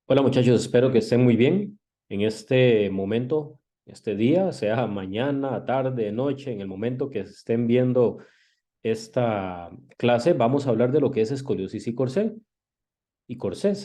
Hola muchachos, espero que estén muy bien en este momento, este día, sea mañana, tarde, noche, en el momento que estén viendo esta clase, vamos a hablar de lo que es escoliosis y corsés,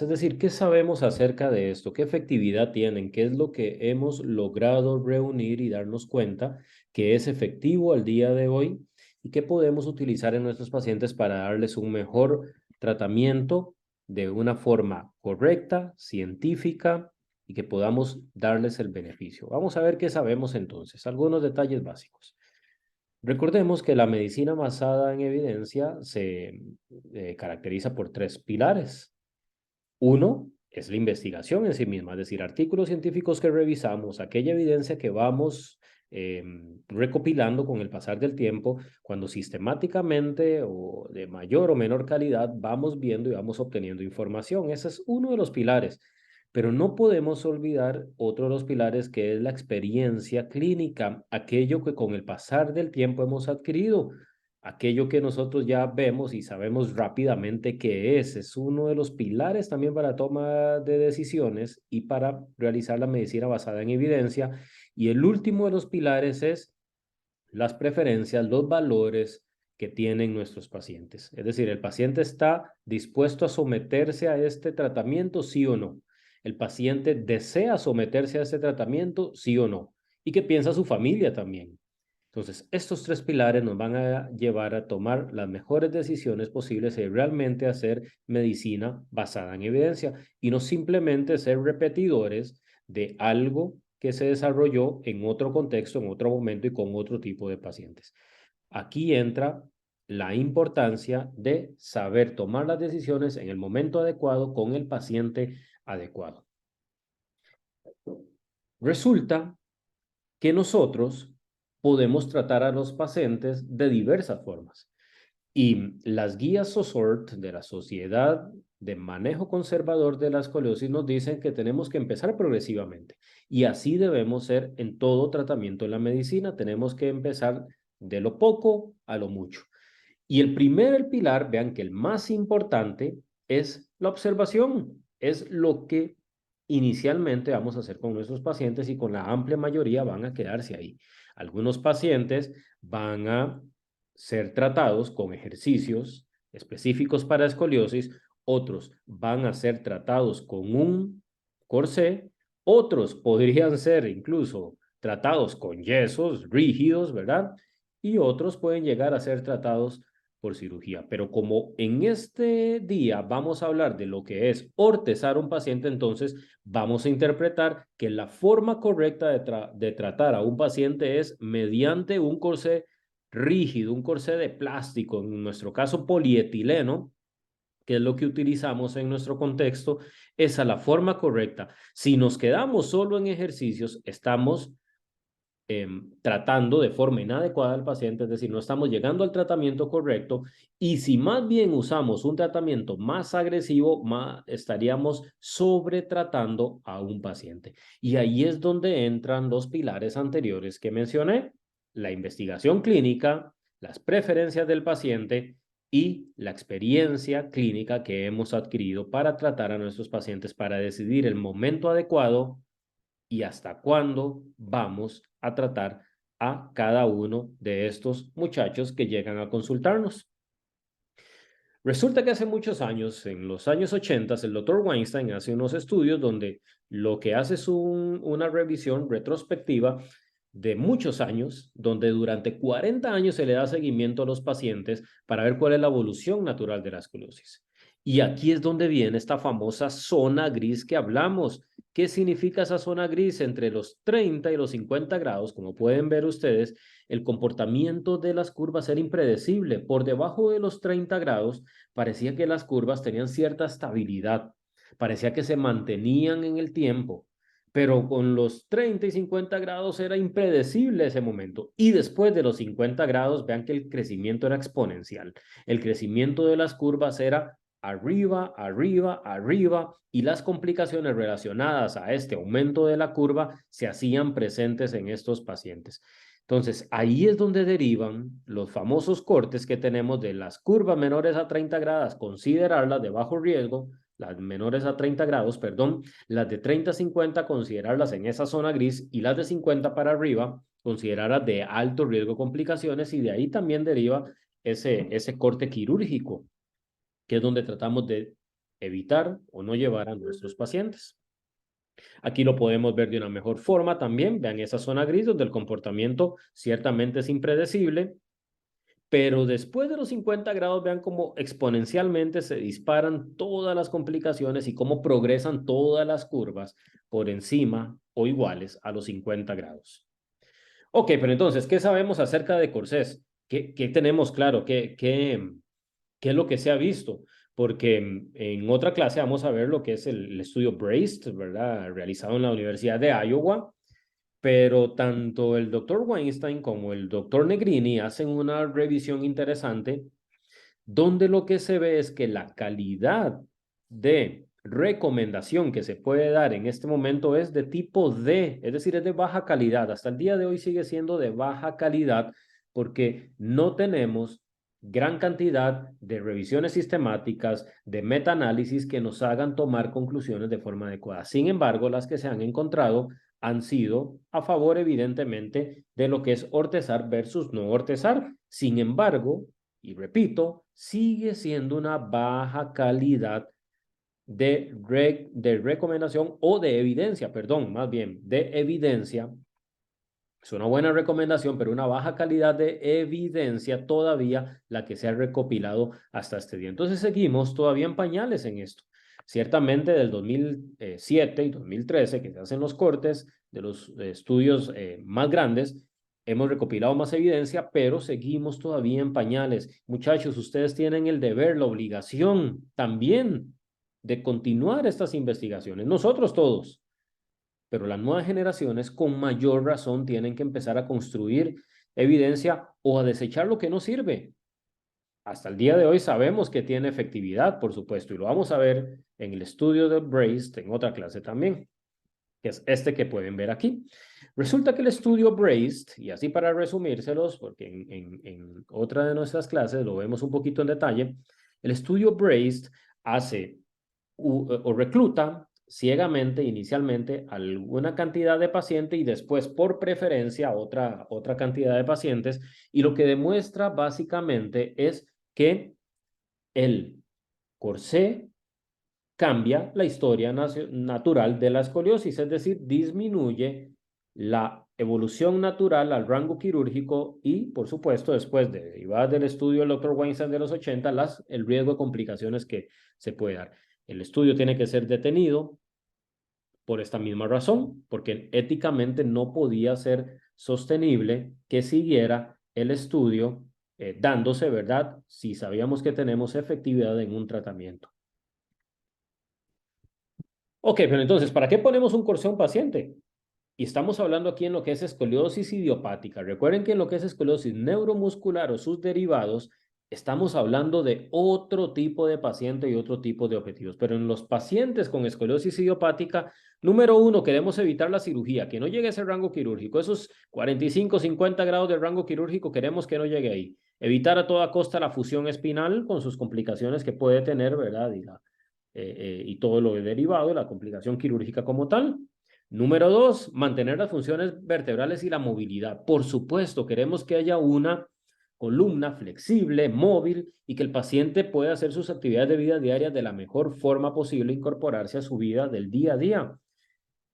es decir, ¿qué sabemos acerca de esto? ¿Qué efectividad tienen? ¿Qué es lo que hemos logrado reunir y darnos cuenta que es efectivo al día de hoy y qué podemos utilizar en nuestros pacientes para darles un mejor tratamiento de una forma correcta, científica y que podamos darles el beneficio? Vamos a ver qué sabemos entonces, algunos detalles básicos. Recordemos que la medicina basada en evidencia se caracteriza por tres pilares. Uno es la investigación en sí misma, es decir, artículos científicos que revisamos, aquella evidencia que vamos recopilando con el pasar del tiempo, cuando sistemáticamente o de mayor o menor calidad vamos viendo y vamos obteniendo información. Ese es uno de los pilares. Pero no podemos olvidar otro de los pilares que es la experiencia clínica, aquello que con el pasar del tiempo hemos adquirido, aquello que nosotros ya vemos y sabemos rápidamente qué es uno de los pilares también para toma de decisiones y para realizar la medicina basada en evidencia. Y el último de los pilares es las preferencias, los valores que tienen nuestros pacientes. Es decir, el paciente está dispuesto a someterse a este tratamiento, sí o no. El paciente desea someterse a este tratamiento, sí o no. Y qué piensa su familia también. Entonces, estos tres pilares nos van a llevar a tomar las mejores decisiones posibles y realmente hacer medicina basada en evidencia y no simplemente ser repetidores de algo que se desarrolló en otro contexto, en otro momento y con otro tipo de pacientes. Aquí entra la importancia de saber tomar las decisiones en el momento adecuado con el paciente adecuado. Resulta que nosotros podemos tratar a los pacientes de diversas formas. Y las guías SOSORT de la Sociedad de Manejo Conservador de la Escoliosis nos dicen que tenemos que empezar progresivamente. Y así debemos ser en todo tratamiento en la medicina. Tenemos que empezar de lo poco a lo mucho. Y el pilar, vean que el más importante es la observación. Es lo que inicialmente vamos a hacer con nuestros pacientes y con la amplia mayoría van a quedarse ahí. Algunos pacientes van a ser tratados con ejercicios específicos para escoliosis, otros van a ser tratados con un corsé, otros podrían ser incluso tratados con yesos rígidos, ¿verdad? Y otros pueden llegar a ser tratados por cirugía. Pero como en este día vamos a hablar de lo que es ortesar a un paciente, entonces vamos a interpretar que la forma correcta de tratar a un paciente es mediante un corsé rígido, un corsé de plástico, en nuestro caso polietileno, que es lo que utilizamos en nuestro contexto, esa es la forma correcta. Si nos quedamos solo en ejercicios, estamos tratando de forma inadecuada al paciente, es decir, no estamos llegando al tratamiento correcto y si más bien usamos un tratamiento más agresivo, más estaríamos sobretratando a un paciente. Y ahí es donde entran los pilares anteriores que mencioné, la investigación clínica, las preferencias del paciente y la experiencia clínica que hemos adquirido para tratar a nuestros pacientes, para decidir el momento adecuado y hasta cuándo vamos a tratar a cada uno de estos muchachos que llegan a consultarnos. Resulta que hace muchos años, en los años 80, el doctor Weinstein hace unos estudios donde lo que hace es una revisión retrospectiva de muchos años, donde durante 40 años se le da seguimiento a los pacientes para ver cuál es la evolución natural de la escoliosis. Y aquí es donde viene esta famosa zona gris que hablamos. ¿Qué significa esa zona gris? Entre los 30 y los 50 grados, como pueden ver ustedes, el comportamiento de las curvas era impredecible. Por debajo de los 30 grados, parecía que las curvas tenían cierta estabilidad, parecía que se mantenían en el tiempo, pero con los 30 y 50 grados era impredecible ese momento. Y después de los 50 grados, vean que el crecimiento era exponencial. El crecimiento de las curvas era arriba, arriba, arriba, y las complicaciones relacionadas a este aumento de la curva se hacían presentes en estos pacientes. Entonces, ahí es donde derivan los famosos cortes que tenemos de las curvas menores a 30 grados, considerarlas de bajo riesgo, las menores a 30 grados, perdón, las de 30 a 50 considerarlas en esa zona gris y las de 50 para arriba considerarlas de alto riesgo de complicaciones y de ahí también deriva ese corte quirúrgico, que es donde tratamos de evitar o no llevar a nuestros pacientes. Aquí lo podemos ver de una mejor forma también. Vean esa zona gris donde el comportamiento ciertamente es impredecible, pero después de los 50 grados, vean cómo exponencialmente se disparan todas las complicaciones y cómo progresan todas las curvas por encima o iguales a los 50 grados. Ok, pero entonces, ¿qué sabemos acerca de corsés? ¿Qué tenemos claro? ¿Qué es lo que se ha visto? Porque en otra clase vamos a ver lo que es el estudio BRACED, ¿verdad? Realizado en la Universidad de Iowa, pero tanto el doctor Weinstein como el doctor Negrini hacen una revisión interesante donde lo que se ve es que la calidad de recomendación que se puede dar en este momento es de tipo D, es decir, es de baja calidad. Hasta el día de hoy sigue siendo de baja calidad porque no tenemos gran cantidad de revisiones sistemáticas, de metaanálisis que nos hagan tomar conclusiones de forma adecuada. Sin embargo, las que se han encontrado han sido a favor, evidentemente, de lo que es ortezar versus no ortezar. Sin embargo, y repito, sigue siendo una baja calidad de recomendación o de evidencia, perdón, más bien, de evidencia. Es una buena recomendación, pero una baja calidad de evidencia todavía la que se ha recopilado hasta este día. Entonces seguimos todavía en pañales en esto. Ciertamente del 2007 y 2013, que se hacen los cortes de los estudios más grandes, hemos recopilado más evidencia, pero seguimos todavía en pañales. Muchachos, ustedes tienen el deber, la obligación también de continuar estas investigaciones. Nosotros todos, pero las nuevas generaciones con mayor razón tienen que empezar a construir evidencia o a desechar lo que no sirve. Hasta el día de hoy sabemos que tiene efectividad, por supuesto, y lo vamos a ver en el estudio de BRACED, en otra clase también, que es este que pueden ver aquí. Resulta que el estudio BRACED, y así para resumírselos, porque en otra de nuestras clases lo vemos un poquito en detalle, el estudio BRACED hace o recluta ciegamente, inicialmente, alguna cantidad de pacientes y después, por preferencia, otra cantidad de pacientes. Y lo que demuestra básicamente es que el corsé cambia la historia natural de la escoliosis, es decir, disminuye la evolución natural al rango quirúrgico y, por supuesto, después de derivadas del estudio del Dr. Weinstein de los 80, el riesgo de complicaciones que se puede dar. El estudio tiene que ser detenido por esta misma razón, porque éticamente no podía ser sostenible que siguiera el estudio dándose, ¿verdad? Si sabíamos que tenemos efectividad en un tratamiento. Ok, pero entonces, ¿para qué ponemos un corsé a un paciente? Y estamos hablando aquí en lo que es escoliosis idiopática. Recuerden que en lo que es escoliosis neuromuscular o sus derivados, estamos hablando de otro tipo de paciente y otro tipo de objetivos. Pero en los pacientes con escoliosis idiopática, número uno, queremos evitar la cirugía, que no llegue a ese rango quirúrgico. Esos 45, 50 grados de rango quirúrgico, queremos que no llegue ahí. Evitar a toda costa la fusión espinal con sus complicaciones que puede tener, ¿verdad? Y todo lo derivado, la complicación quirúrgica como tal. Número dos, mantener las funciones vertebrales y la movilidad. Por supuesto, queremos que haya una columna flexible, móvil y que el paciente pueda hacer sus actividades de vida diaria de la mejor forma posible, incorporarse a su vida del día a día.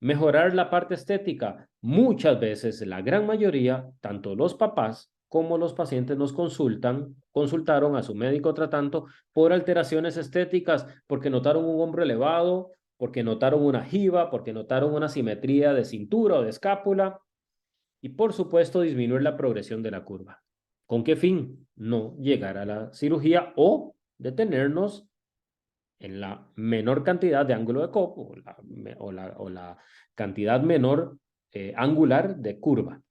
Mejorar la parte estética. Muchas veces, la gran mayoría, tanto los papás como los pacientes nos consultaron a su médico tratante por alteraciones estéticas, porque notaron un hombro elevado, porque notaron una jiba, porque notaron una simetría de cintura o de escápula y por supuesto disminuir la progresión de la curva. ¿Con qué fin? No llegar a la cirugía o detenernos en la menor cantidad de ángulo de copo o la cantidad menor angular de curva.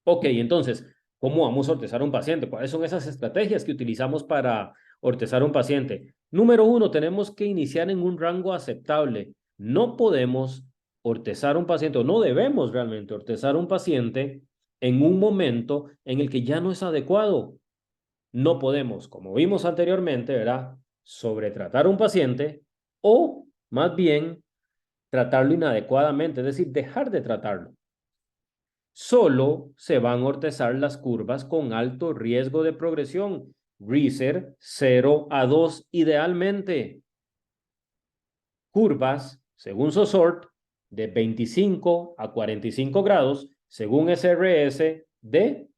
Ok, entonces, ¿cómo vamos a ortezar a un paciente? ¿Cuáles son esas estrategias que utilizamos para ortezar a un paciente? Número uno, tenemos que iniciar en un rango aceptable. No podemos ortezar a un paciente, o no debemos realmente ortezar a un paciente en un momento en el que ya no es adecuado. No podemos, como vimos anteriormente, ¿verdad? Sobretratar a un paciente o más bien tratarlo inadecuadamente, es decir, dejar de tratarlo. Solo se van a ortezar las curvas con alto riesgo de progresión. Reeser 0 a 2 idealmente. Curvas, según SOSORT, de 25 a 45 grados, según SRS, de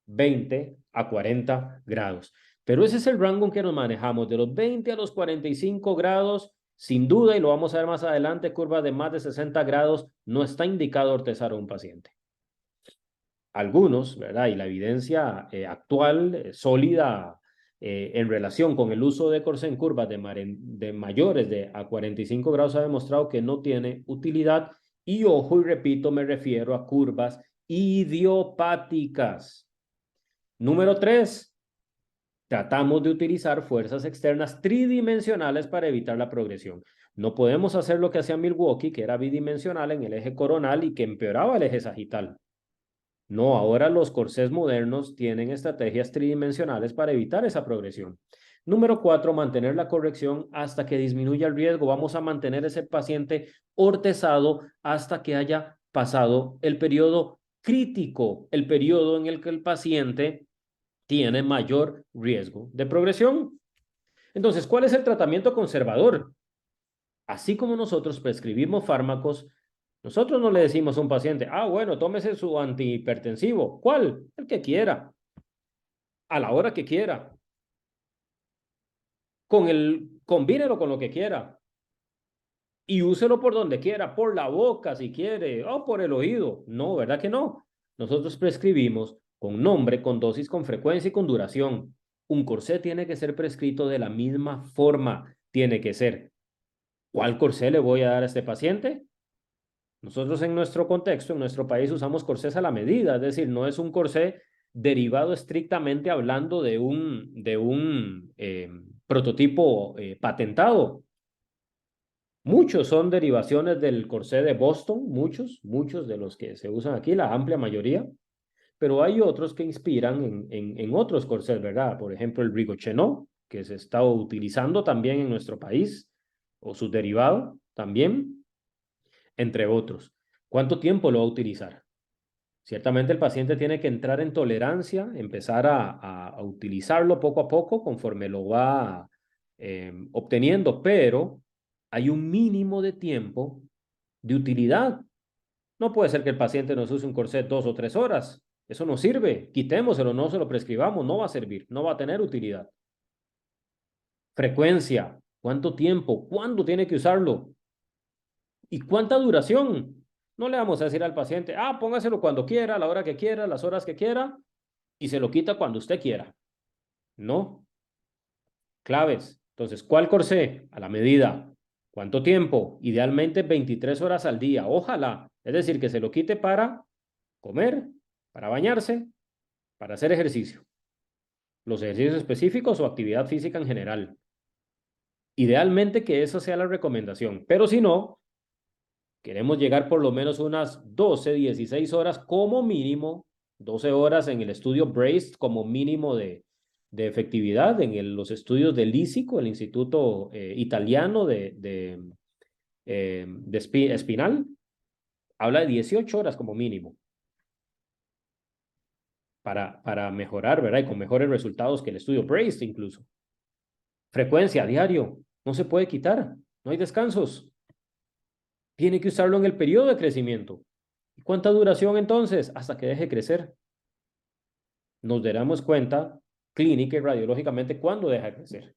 20 a 40 grados. Pero ese es el rango en que nos manejamos, de los 20 a los 45 grados, sin duda, y lo vamos a ver más adelante, curvas de más de 60 grados, no está indicado ortezar a un paciente. Algunos, ¿verdad? Y la evidencia actual, sólida, en relación con el uso de corsé en curvas de mayores de a 45 grados ha demostrado que no tiene utilidad. Y ojo, y repito, me refiero a curvas idiopáticas. Número 3, tratamos de utilizar fuerzas externas tridimensionales para evitar la progresión. No podemos hacer lo que hacía Milwaukee, que era bidimensional en el eje coronal y que empeoraba el eje sagital. No, ahora los corsés modernos tienen estrategias tridimensionales para evitar esa progresión. Número 4, mantener la corrección hasta que disminuya el riesgo. Vamos a mantener ese paciente ortezado hasta que haya pasado el periodo crítico, el periodo en el que el paciente tiene mayor riesgo de progresión. Entonces, ¿cuál es el tratamiento conservador? Así como nosotros prescribimos fármacos, nosotros no le decimos a un paciente, bueno, tómese su antihipertensivo. ¿Cuál? El que quiera, a la hora que quiera. Combínelo con lo que quiera. Y úselo por donde quiera, por la boca si quiere, o por el oído. No, ¿verdad que no? Nosotros prescribimos con nombre, con dosis, con frecuencia y con duración. Un corsé tiene que ser prescrito de la misma forma. Tiene que ser, ¿cuál corsé le voy a dar a este paciente? Nosotros en nuestro contexto, en nuestro país, usamos corsés a la medida, es decir, no es un corsé derivado estrictamente hablando de un prototipo patentado. Muchos son derivaciones del corsé de Boston, muchos de los que se usan aquí, la amplia mayoría, pero hay otros que inspiran en otros corsés, ¿verdad? Por ejemplo, el Rigochenot, que se está utilizando también en nuestro país, o su derivado también, entre otros. ¿Cuánto tiempo lo va a utilizar? Ciertamente el paciente tiene que entrar en tolerancia, empezar a utilizarlo poco a poco conforme lo va obteniendo, pero hay un mínimo de tiempo de utilidad. No puede ser que el paciente nos use un corset 2 o 3 horas. Eso no sirve. Quitémoselo, no se lo prescribamos, no va a servir, no va a tener utilidad. Frecuencia, ¿cuánto tiempo? ¿Cuándo tiene que usarlo? ¿Y cuánta duración? No le vamos a decir al paciente, póngaselo cuando quiera, a la hora que quiera, las horas que quiera, y se lo quita cuando usted quiera. No. Claves. Entonces, ¿cuál corsé? A la medida. ¿Cuánto tiempo? Idealmente 23 horas al día. Ojalá. Es decir, que se lo quite para comer, para bañarse, para hacer ejercicio. Los ejercicios específicos o actividad física en general. Idealmente que esa sea la recomendación. Pero si no, queremos llegar por lo menos unas 12, 16 horas como mínimo, 12 horas en el estudio BRACE como mínimo de efectividad, en los estudios del LISICO, el Instituto Italiano de Espinal, habla de 18 horas como mínimo para mejorar, ¿verdad? Y con mejores resultados que el estudio BRACE incluso. Frecuencia, diario, no se puede quitar, no hay descansos. Tiene que usarlo en el periodo de crecimiento. ¿Cuánta duración entonces? Hasta que deje crecer. Nos daremos cuenta clínica y radiológicamente cuándo deja de crecer.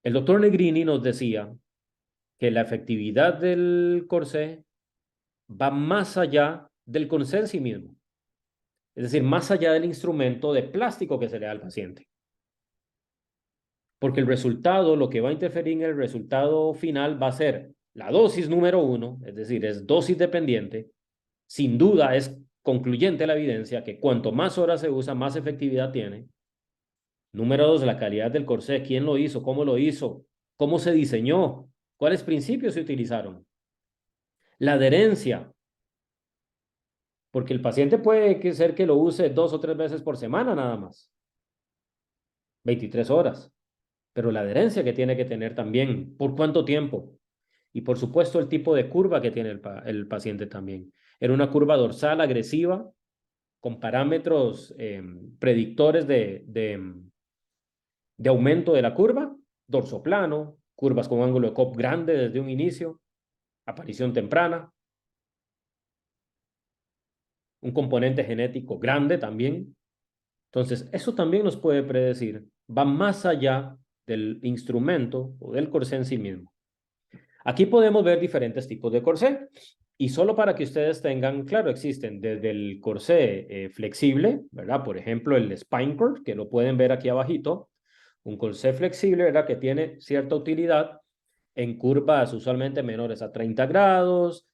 El doctor Negrini nos decía que la efectividad del corsé va más allá del corsé en sí mismo. Es decir, más allá del instrumento de plástico que se le da al paciente. Porque el resultado, lo que va a interferir en el resultado final va a ser la dosis número 1, es decir, es dosis dependiente. Sin duda es concluyente la evidencia que cuanto más horas se usa, más efectividad tiene. Número 2, la calidad del corsé. ¿Quién lo hizo? ¿Cómo lo hizo? ¿Cómo se diseñó? ¿Cuáles principios se utilizaron? La adherencia, porque el paciente puede ser que lo use 2 o 3 veces por semana nada más. 23 horas. pero la adherencia que tiene que tener también, por cuánto tiempo, y por supuesto el tipo de curva que tiene el paciente también. Era una curva dorsal agresiva con parámetros predictores de aumento de la curva, dorso plano, curvas con ángulo de Cobb grande desde un inicio, aparición temprana, un componente genético grande también. Entonces, eso también nos puede predecir, va más allá del instrumento o del corsé en sí mismo. Aquí podemos ver diferentes tipos de corsé. Y solo para que ustedes tengan, claro, existen desde el corsé flexible, ¿verdad? Por ejemplo, el spine cord, que lo pueden ver aquí abajito. Un corsé flexible, ¿verdad? Que tiene cierta utilidad en curvas usualmente menores a 30 grados,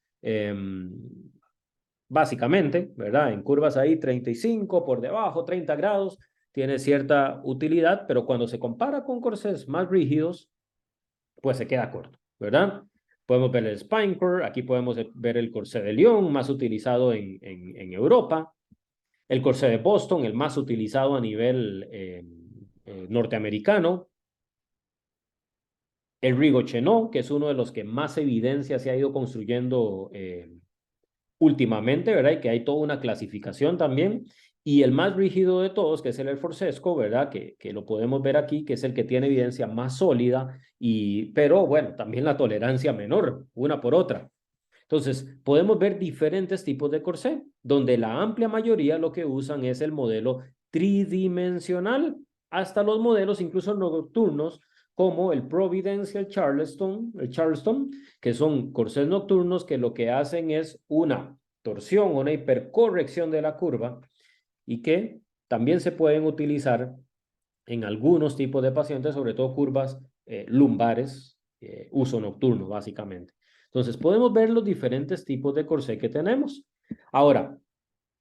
básicamente, ¿verdad? En curvas ahí 35, por debajo 30 grados, tiene cierta utilidad, pero cuando se compara con corsés más rígidos, pues se queda corto, ¿verdad? Podemos ver el Spinecore, aquí podemos ver el corsé de Lyon, más utilizado en Europa, el corsé de Boston, el más utilizado a nivel norteamericano, el Rigochenot, que es uno de los que más evidencia se ha ido construyendo últimamente, ¿verdad? Y que hay toda una clasificación también. Y el más rígido de todos, que es el Air Force ESCO, ¿verdad? Que lo podemos ver aquí, que es el que tiene evidencia más sólida, pero bueno, también la tolerancia menor, una por otra. Entonces, podemos ver diferentes tipos de corsé, donde la amplia mayoría lo que usan es el modelo tridimensional, hasta los modelos incluso nocturnos, como el Providence y el Charleston, que son corsés nocturnos que lo que hacen es una torsión, una hipercorrección de la curva y que también se pueden utilizar en algunos tipos de pacientes, sobre todo curvas lumbares, uso nocturno, básicamente. Entonces, podemos ver los diferentes tipos de corsé que tenemos. Ahora,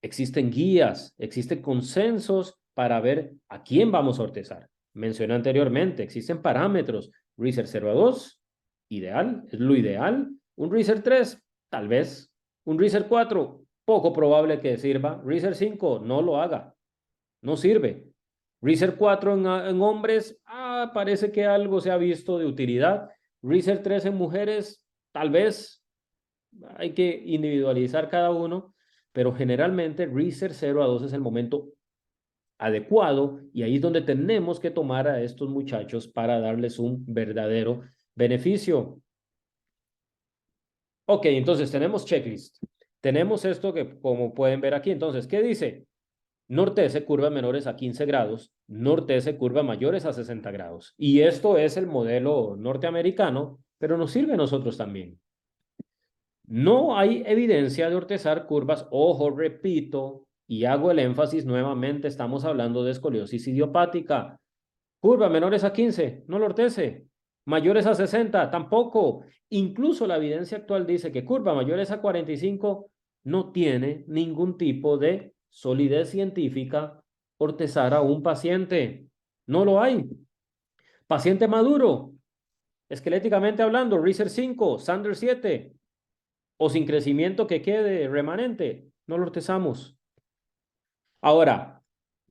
existen guías, existen consensos para ver a quién vamos a ortezar. Mencioné anteriormente, existen parámetros. Research 0 a 2, ideal, es lo ideal. Un Research 3, tal vez. Un Research 4, poco probable que sirva. Research 5, no lo haga, no sirve. Research 4 en hombres, parece que algo se ha visto de utilidad. Research 3 en mujeres, tal vez hay que individualizar cada uno, pero generalmente Research 0 a 2 es el momento adecuado y ahí es donde tenemos que tomar a estos muchachos para darles un verdadero beneficio. Ok, entonces tenemos checklist. Tenemos esto que como pueden ver aquí. Entonces, ¿qué dice? Norte-S curvas menores a 15 grados, Norte-S curvas mayores a 60 grados. Y esto es el modelo norteamericano, pero nos sirve a nosotros también. No hay evidencia de ortezar curvas, ojo, repito, y hago el énfasis nuevamente, estamos hablando de escoliosis idiopática. Curvas menores a 15, no lo ortece. Mayores a 60, tampoco. Incluso la evidencia actual dice que curvas mayores a 45 no tiene ningún tipo de solidez científica ortezar a un paciente. No lo hay. Paciente maduro, esqueléticamente hablando, Research 5, Sanders 7, o sin crecimiento que quede remanente, no lo ortezamos. Ahora,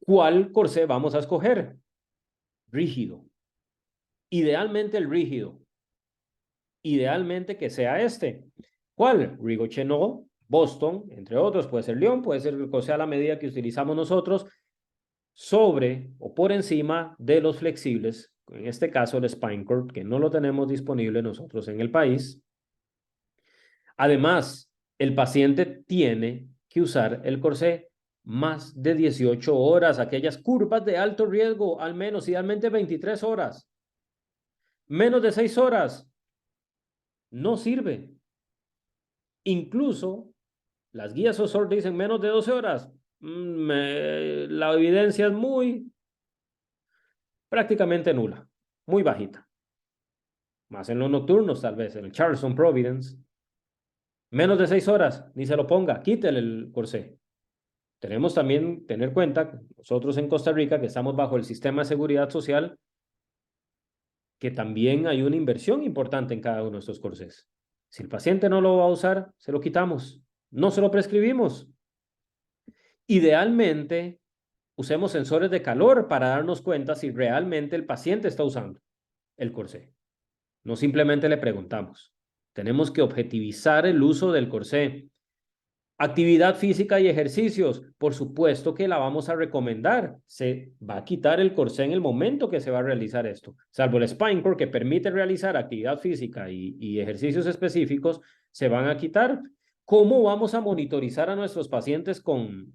¿cuál corsé vamos a escoger? Rígido. Idealmente el rígido. Idealmente que sea este. ¿Cuál? Rigochenot, Boston, entre otros, puede ser Lyon, puede ser el corsé a la medida que utilizamos nosotros, sobre o por encima de los flexibles, en este caso el Spinecore, que no lo tenemos disponible nosotros en el país. Además, el paciente tiene que usar el corsé más de 18 horas, aquellas curvas de alto riesgo, al menos, idealmente 23 horas. Menos de 6 horas, no sirve. Incluso las guías OSOR dicen menos de 12 horas. La evidencia es prácticamente nula, muy bajita. Más en los nocturnos, tal vez, en el Charleston Providence. Menos de 6 horas, ni se lo ponga, quítele el corsé. Tenemos también tener cuenta, nosotros en Costa Rica, que estamos bajo el sistema de seguridad social, que también hay una inversión importante en cada uno de estos corsés. Si el paciente no lo va a usar, se lo quitamos, no se lo prescribimos. Idealmente, usemos sensores de calor para darnos cuenta si realmente el paciente está usando. el corsé. No simplemente le preguntamos. Tenemos que objetivizar el uso del corsé. Actividad física y ejercicios, por supuesto que la vamos a recomendar. Se va a quitar el corsé en el momento que se va a realizar esto. Salvo el spine core que permite realizar actividad física y ejercicios específicos, se van a quitar. ¿Cómo vamos a monitorizar a nuestros pacientes con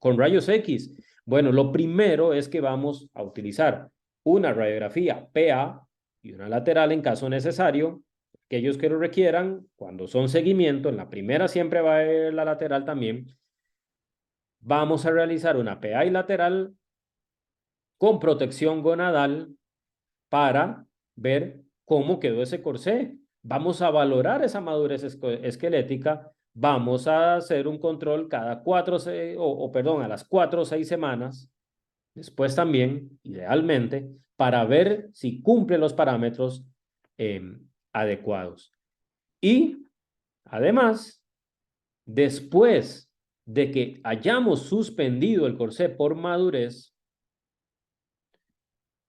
rayos X? Bueno, lo primero es que vamos a utilizar una radiografía PA y una lateral en caso necesario, aquellos que lo requieran, cuando son seguimiento, en la primera siempre va a haber la lateral también, vamos a realizar una PA y lateral con protección gonadal para ver cómo quedó ese corsé. Vamos a valorar esa madurez esquelética, vamos a hacer un control cada 4, perdón, a las 4 o 6 semanas, después también, idealmente, para ver si cumple los parámetros adecuados. Y además, después de que hayamos suspendido el corsé por madurez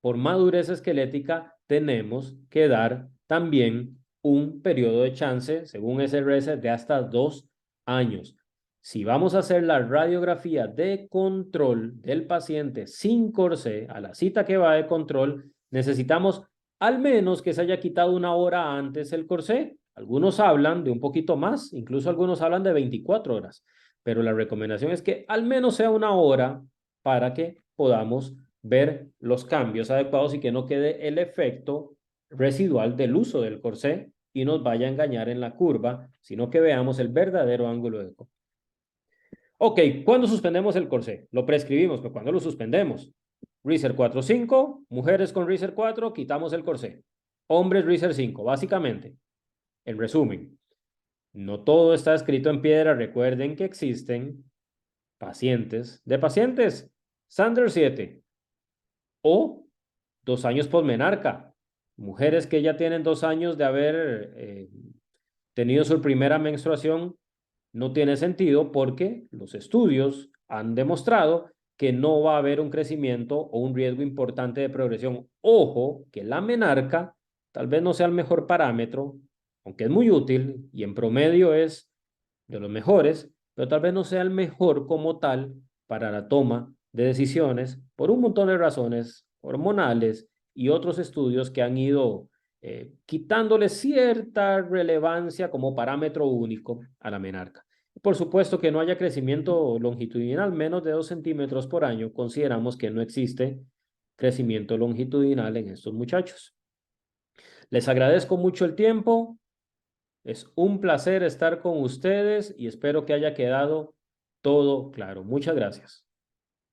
esquelética, tenemos que dar también un periodo de chance, según SRS, de hasta 2 años. Si vamos a hacer la radiografía de control del paciente sin corsé, a la cita que va de control, necesitamos al menos que se haya quitado 1 hora antes el corsé. Algunos hablan de un poquito más, incluso algunos hablan de 24 horas, pero la recomendación es que al menos sea 1 hora para que podamos ver los cambios adecuados y que no quede el efecto residual del uso del corsé y nos vaya a engañar en la curva, sino que veamos el verdadero ángulo de eco. Ok, ¿cuándo suspendemos el corsé? Lo prescribimos, pero ¿cuándo lo suspendemos? Reeser 4.5, mujeres con Reeser 4, quitamos el corsé. Hombres Reeser 5, básicamente. En resumen, no todo está escrito en piedra. Recuerden que existen pacientes de pacientes. Sanders 7 o 2 años posmenarca. Mujeres que ya tienen 2 años de haber tenido su primera menstruación, no tiene sentido porque los estudios han demostrado que no va a haber un crecimiento o un riesgo importante de progresión. Ojo, que la menarca tal vez no sea el mejor parámetro, aunque es muy útil y en promedio es de los mejores, pero tal vez no sea el mejor como tal para la toma de decisiones por un montón de razones hormonales y otros estudios que han ido quitándole cierta relevancia como parámetro único a la menarca. Por supuesto que no haya crecimiento longitudinal menos de 2 centímetros por año, consideramos que no existe crecimiento longitudinal en estos muchachos. Les agradezco mucho el tiempo. Es un placer estar con ustedes y espero que haya quedado todo claro. Muchas gracias.